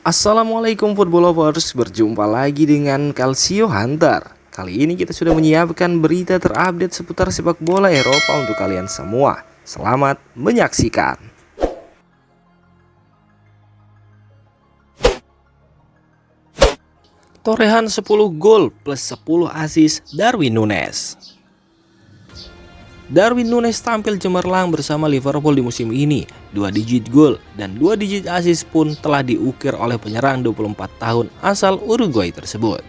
Assalamualaikum football lovers, berjumpa lagi dengan Calcio Hunter. Kali ini kita sudah menyiapkan berita terupdate seputar sepak bola Eropa untuk kalian semua. Selamat menyaksikan. Torehan 10 gol plus 10 assist Darwin Núñez. Darwin Núñez tampil cemerlang bersama Liverpool di musim ini. 2 digit gol dan 2 digit assist pun telah diukir oleh penyerang 24 tahun asal Uruguay tersebut.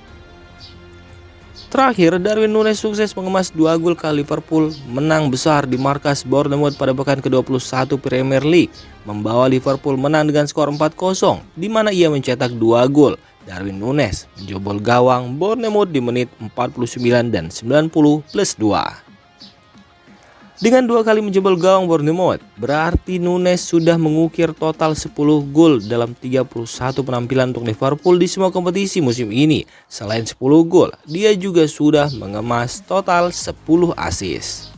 Terakhir, Darwin Núñez sukses mengemas 2 gol ke Liverpool menang besar di markas Bournemouth pada pekan ke-21 Premier League, membawa Liverpool menang dengan skor 4-0 di mana ia mencetak 2 gol. Darwin Núñez menjebol gawang Bournemouth di menit 49 dan 90 plus 2. Dengan 2 kali menjebol gawang Bournemouth, berarti Núñez sudah mengukir total 10 gol dalam 31 penampilan untuk Liverpool di semua kompetisi musim ini. Selain 10 gol, dia juga sudah mengemas total 10 assist.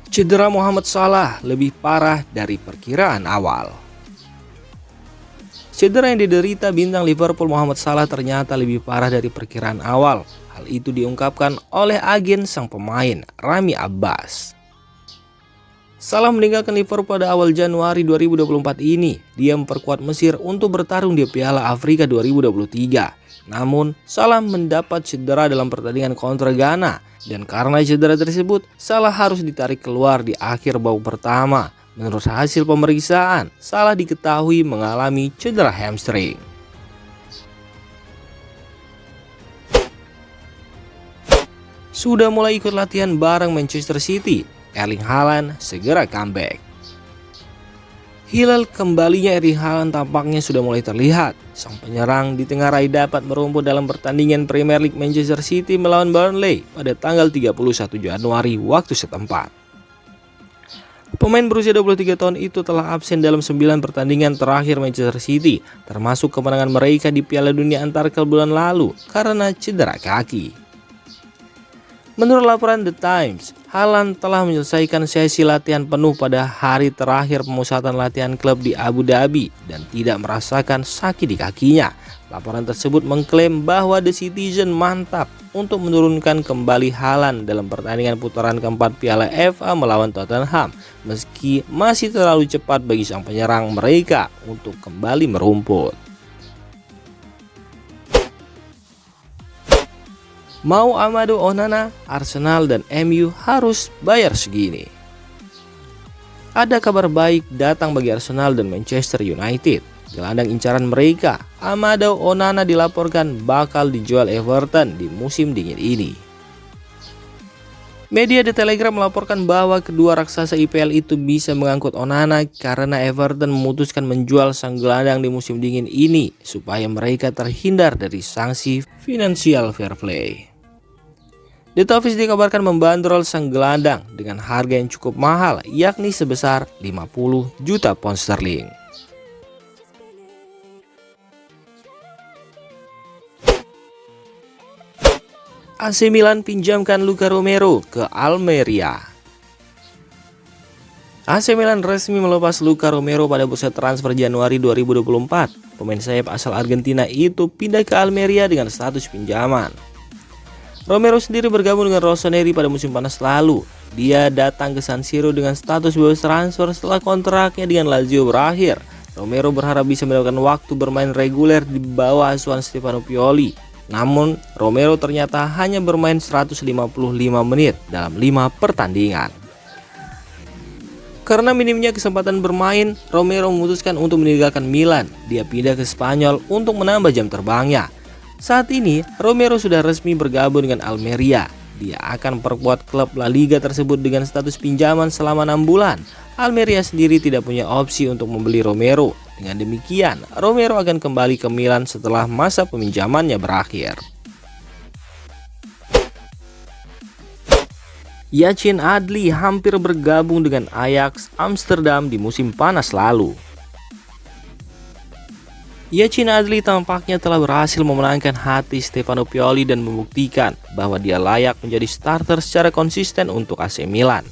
Cedera Mohamed Salah lebih parah dari perkiraan awal. Cedera yang diderita bintang Liverpool Mohamed Salah ternyata lebih parah dari perkiraan awal. Hal itu diungkapkan oleh agen sang pemain, Rami Abbas. Salah meninggalkan Liverpool pada awal Januari 2024 ini. Dia memperkuat Mesir untuk bertarung di Piala Afrika 2023. Namun, Salah mendapat cedera dalam pertandingan kontra Ghana. Dan karena cedera tersebut, Salah harus ditarik keluar di akhir babak pertama. Menurut hasil pemeriksaan, Salah diketahui mengalami cedera hamstring. Sudah mulai ikut latihan bareng Manchester City, Erling Haaland segera comeback. Hilal kembalinya Erling Haaland tampaknya sudah mulai terlihat. Sang penyerang ditengarai dapat merumput dalam pertandingan Premier League Manchester City melawan Burnley pada tanggal 31 Januari waktu setempat. Pemain berusia 23 tahun itu telah absen dalam 9 pertandingan terakhir Manchester City, termasuk kemenangan mereka di Piala Dunia antar klub bulan lalu karena cedera kaki. Menurut laporan The Times, Haaland telah menyelesaikan sesi latihan penuh pada hari terakhir pemusatan latihan klub di Abu Dhabi dan tidak merasakan sakit di kakinya. Laporan tersebut mengklaim bahwa The Citizen mantap untuk menurunkan kembali Haaland dalam pertandingan putaran keempat Piala FA melawan Tottenham, meski masih terlalu cepat bagi sang penyerang mereka untuk kembali merumput. Mau Amadou Onana, Arsenal dan MU harus bayar segini. Ada kabar baik datang bagi Arsenal dan Manchester United. Gelandang incaran mereka, Amadou Onana, dilaporkan bakal dijual Everton di musim dingin ini. Media The Telegraph melaporkan bahwa kedua raksasa IPL itu bisa mengangkut Onana karena Everton memutuskan menjual sang gelandang di musim dingin ini supaya mereka terhindar dari sanksi financial fair play. The Toffees dikabarkan membandrol sang gelandang dengan harga yang cukup mahal, yakni sebesar 50 juta pound sterling. AC Milan pinjamkan Luka Romero ke Almeria. AC Milan resmi melepas Luka Romero pada bursa transfer Januari 2024. Pemain sayap asal Argentina itu pindah ke Almeria dengan status pinjaman. Romero sendiri bergabung dengan Rossoneri pada musim panas lalu. Dia datang ke San Siro dengan status bebas transfer setelah kontraknya dengan Lazio berakhir. Romero berharap bisa mendapatkan waktu bermain reguler di bawah asuhan Stefano Pioli. Namun, Romero ternyata hanya bermain 155 menit dalam 5 pertandingan. Karena minimnya kesempatan bermain, Romero memutuskan untuk meninggalkan Milan. Dia pindah ke Spanyol untuk menambah jam terbangnya. Saat ini, Romero sudah resmi bergabung dengan Almeria. Dia akan memperkuat klub La Liga tersebut dengan status pinjaman selama 6 bulan. Almeria sendiri tidak punya opsi untuk membeli Romero. Dengan demikian, Romero akan kembali ke Milan setelah masa peminjamannya berakhir. Yacine Adli hampir bergabung dengan Ajax Amsterdam di musim panas lalu. Yacine Adli tampaknya telah berhasil memenangkan hati Stefano Pioli dan membuktikan bahwa dia layak menjadi starter secara konsisten untuk AC Milan.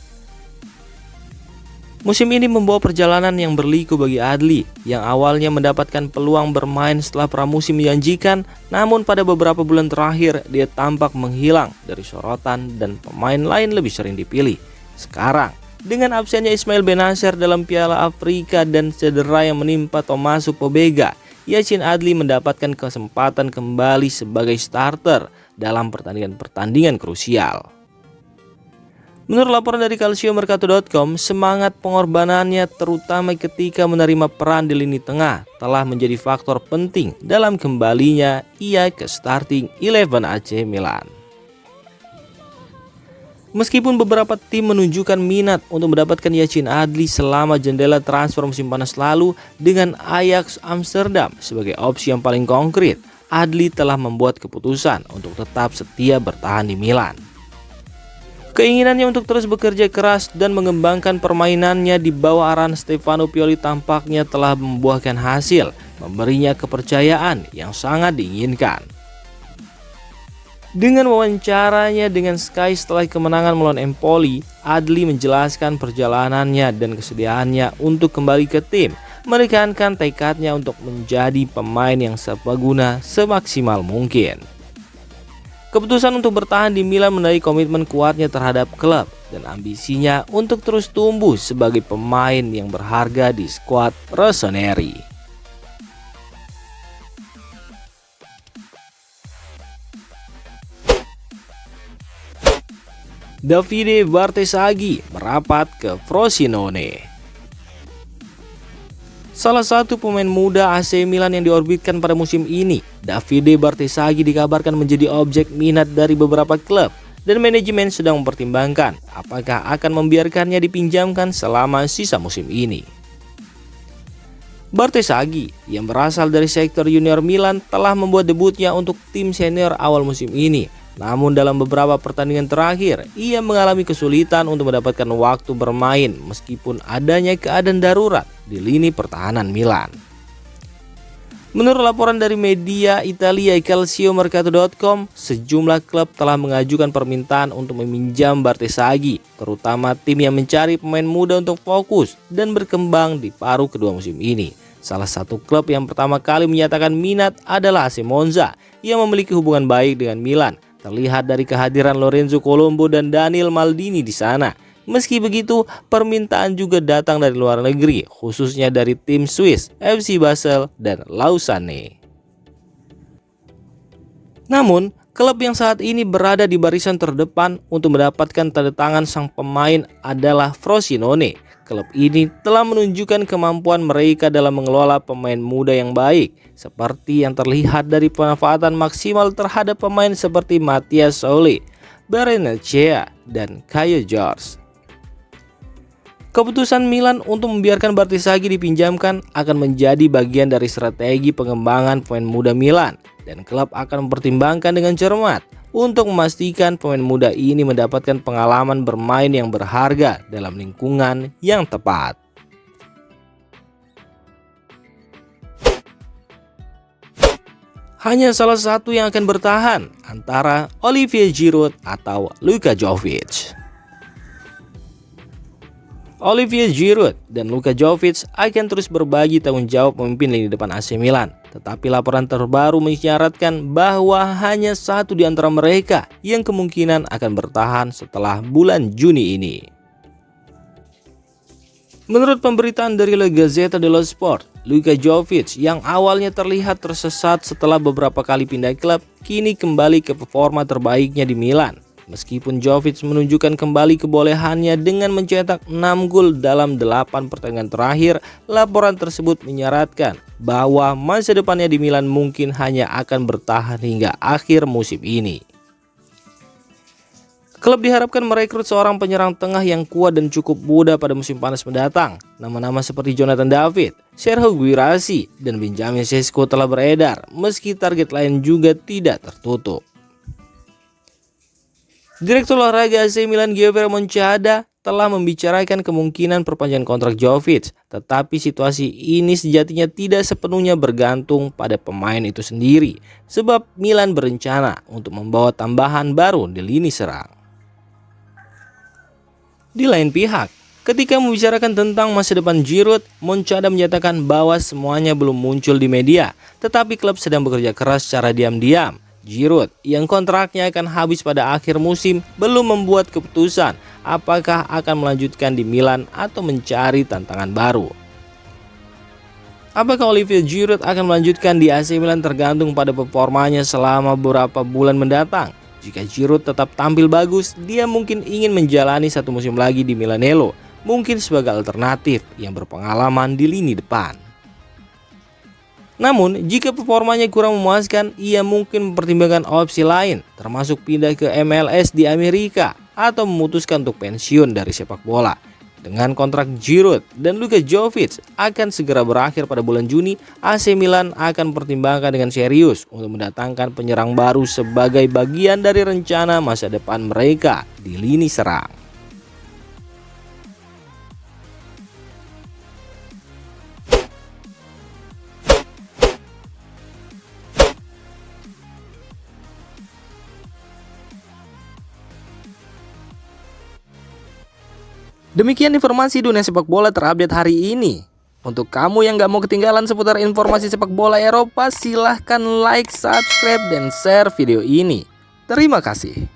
Musim ini membawa perjalanan yang berliku bagi Adli, yang awalnya mendapatkan peluang bermain setelah pramusim menjanjikan, namun pada beberapa bulan terakhir dia tampak menghilang dari sorotan dan pemain lain lebih sering dipilih. Sekarang, dengan absennya Ismail Bennacer dalam Piala Afrika dan cedera yang menimpa Tommaso Pobega, Yacine Adli mendapatkan kesempatan kembali sebagai starter dalam pertandingan-pertandingan krusial. Menurut laporan dari calciomercato.com, semangat pengorbanannya terutama ketika menerima peran di lini tengah telah menjadi faktor penting dalam kembalinya ia ke starting 11 AC Milan. Meskipun beberapa tim menunjukkan minat untuk mendapatkan Yacine Adli selama jendela transfer musim panas lalu dengan Ajax Amsterdam sebagai opsi yang paling konkret, Adli telah membuat keputusan untuk tetap setia bertahan di Milan. Keinginannya untuk terus bekerja keras dan mengembangkan permainannya di bawah arahan Stefano Pioli tampaknya telah membuahkan hasil, memberinya kepercayaan yang sangat diinginkan. Dengan wawancaranya dengan Sky setelah kemenangan melawan Empoli, Adli menjelaskan perjalanannya dan kesediaannya untuk kembali ke tim, menekankan tekadnya untuk menjadi pemain yang serbaguna semaksimal mungkin. Keputusan untuk bertahan di Milan menandai komitmen kuatnya terhadap klub dan ambisinya untuk terus tumbuh sebagai pemain yang berharga di skuad Rossoneri. Davide Bartesaghi merapat ke Frosinone. Salah satu pemain muda AC Milan yang diorbitkan pada musim ini, Davide Bartesaghi dikabarkan menjadi objek minat dari beberapa klub dan manajemen sedang mempertimbangkan apakah akan membiarkannya dipinjamkan selama sisa musim ini. Bartesaghi yang berasal dari sektor junior Milan telah membuat debutnya untuk tim senior awal musim ini. Namun dalam beberapa pertandingan terakhir, ia mengalami kesulitan untuk mendapatkan waktu bermain meskipun adanya keadaan darurat di lini pertahanan Milan. Menurut laporan dari media Italia calciomercato.com, sejumlah klub telah mengajukan permintaan untuk meminjam Bartesaghi, terutama tim yang mencari pemain muda untuk fokus dan berkembang di paruh kedua musim ini. Salah satu klub yang pertama kali menyatakan minat adalah AC Monza yang memiliki hubungan baik dengan Milan. Terlihat dari kehadiran Lorenzo Colombo dan Daniel Maldini di sana. Meski begitu, permintaan juga datang dari luar negeri, khususnya dari tim Swiss, FC Basel, dan Lausanne. Namun, klub yang saat ini berada di barisan terdepan untuk mendapatkan tanda tangan sang pemain adalah Frosinone. Klub ini telah menunjukkan kemampuan mereka dalam mengelola pemain muda yang baik, seperti yang terlihat dari pemanfaatan maksimal terhadap pemain seperti Mathias Soule, Barrenechea, dan Kaio George. Keputusan Milan untuk membiarkan Bartesaghi dipinjamkan akan menjadi bagian dari strategi pengembangan pemain muda Milan, dan klub akan mempertimbangkan dengan cermat untuk memastikan pemain muda ini mendapatkan pengalaman bermain yang berharga dalam lingkungan yang tepat. Hanya salah satu yang akan bertahan antara Olivier Giroud atau Luka Jovic. Olivier Giroud dan Luka Jovic akan terus berbagi tanggung jawab memimpin lini depan AC Milan. Tetapi laporan terbaru mengisyaratkan bahwa hanya satu di antara mereka yang kemungkinan akan bertahan setelah bulan Juni ini. Menurut pemberitaan dari La Gazzetta dello Sport, Luka Jovic yang awalnya terlihat tersesat setelah beberapa kali pindah klub, kini kembali ke performa terbaiknya di Milan. Meskipun Jovic menunjukkan kembali kebolehannya dengan mencetak 6 gol dalam 8 pertandingan terakhir, laporan tersebut menyarankan bahwa masa depannya di Milan mungkin hanya akan bertahan hingga akhir musim ini. Klub diharapkan merekrut seorang penyerang tengah yang kuat dan cukup muda pada musim panas mendatang. Nama-nama seperti Jonathan David, Serhou Guirassy, dan Benjamin Sesko telah beredar, meski target lain juga tidak tertutup. Direktur olahraga AC Milan Giovanni Monchada telah membicarakan kemungkinan perpanjangan kontrak Jovic, tetapi situasi ini sejatinya tidak sepenuhnya bergantung pada pemain itu sendiri, sebab Milan berencana untuk membawa tambahan baru di lini serang. Di lain pihak, Ketika membicarakan tentang masa depan Giroud, Moncada menyatakan bahwa semuanya belum muncul di media, tetapi klub sedang bekerja keras secara diam-diam. Giroud, yang kontraknya akan habis pada akhir musim, belum membuat keputusan apakah akan melanjutkan di Milan atau mencari tantangan baru. Apakah Olivier Giroud akan melanjutkan di AC Milan tergantung pada performanya selama beberapa bulan mendatang. Jika Giroud tetap tampil bagus, dia mungkin ingin menjalani satu musim lagi di Milanello, mungkin sebagai alternatif yang berpengalaman di lini depan. Namun, jika performanya kurang memuaskan, ia mungkin mempertimbangkan opsi lain, termasuk pindah ke MLS di Amerika atau memutuskan untuk pensiun dari sepak bola. Dengan kontrak Giroud dan Luka Jovic akan segera berakhir pada bulan Juni, AC Milan akan mempertimbangkan dengan serius untuk mendatangkan penyerang baru sebagai bagian dari rencana masa depan mereka di lini serang. Demikian informasi dunia sepak bola terupdate hari ini. Untuk kamu yang gak mau ketinggalan seputar informasi sepak bola Eropa, silahkan like, subscribe, dan share video ini. Terima kasih.